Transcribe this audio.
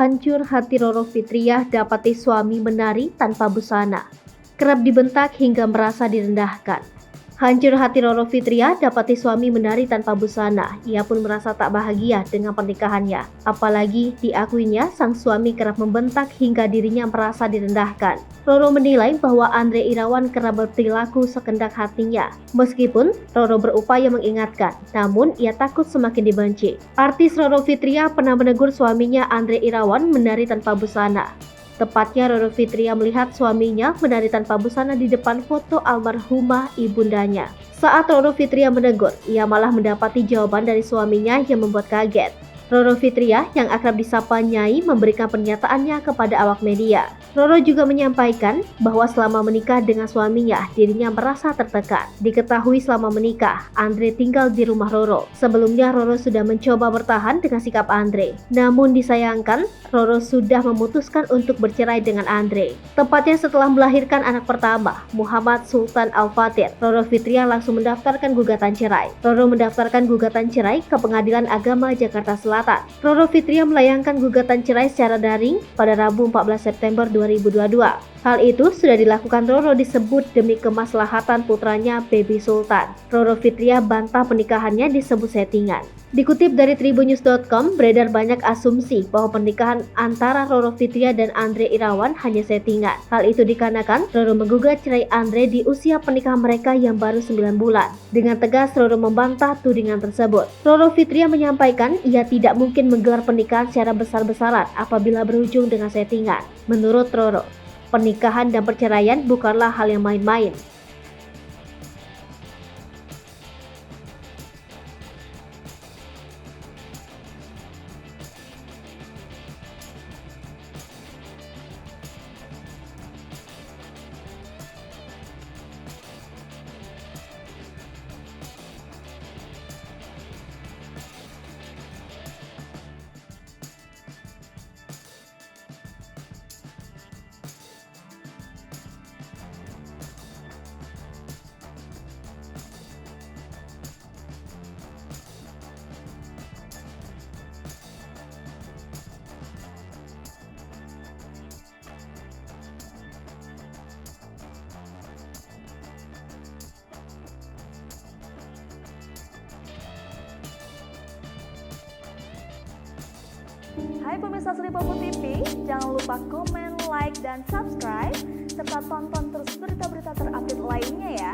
Hancur hati Roro Fitriah dapati suami menari tanpa busana. Kerap dibentak hingga merasa direndahkan. Hancur hati Roro Fitriah dapati suami menari tanpa busana. Ia pun merasa tak bahagia dengan pernikahannya. Apalagi diakuinya sang suami kerap membentak hingga dirinya merasa direndahkan. Roro menilai bahwa Andre Irawan kerap berperilaku sekendak hatinya. Meskipun Roro berupaya mengingatkan, namun ia takut semakin dibenci. Artis Roro Fitriah pernah menegur suaminya Andre Irawan menari tanpa busana. Tepatnya Roro Fitriah melihat suaminya menari tanpa busana di depan foto almarhumah ibundanya. Saat Roro Fitriah menegur, ia malah mendapati jawaban dari suaminya yang membuat kaget. Roro Fitriah yang akrab disapa Nyai memberikan pernyataannya kepada awak media. Roro juga menyampaikan bahwa selama menikah dengan suaminya, dirinya merasa tertekan. Diketahui selama menikah, Andre tinggal di rumah Roro. Sebelumnya Roro sudah mencoba bertahan dengan sikap Andre. Namun disayangkan, Roro sudah memutuskan untuk bercerai dengan Andre. Tepatnya setelah melahirkan anak pertama, Muhammad Sultan Al-Fatir, Roro Fitriah langsung mendaftarkan gugatan cerai. Roro mendaftarkan gugatan cerai ke Pengadilan Agama Jakarta Selatan. Roro Fitriah melayangkan gugatan cerai secara daring pada Rabu 14 September 2022. Hal itu sudah dilakukan Roro disebut demi kemaslahatan putranya Baby Sultan. Roro Fitriah bantah pernikahannya disebut settingan. Dikutip dari tribunnews.com, beredar banyak asumsi bahwa pernikahan antara Roro Fitriah dan Andre Irawan hanya settingan. Hal itu dikarenakan Roro menggugat cerai Andre di usia pernikahan mereka yang baru 9 bulan. Dengan tegas Roro membantah tudingan tersebut. Roro Fitriah menyampaikan ia tidak mungkin menggelar pernikahan secara besar-besaran apabila berujung dengan settingan. Menurut Roro, pernikahan dan perceraian bukanlah hal yang main-main. Hai pemirsa Sri Popo TV, jangan lupa komen, like, dan subscribe, serta tonton terus berita-berita terupdate lainnya ya.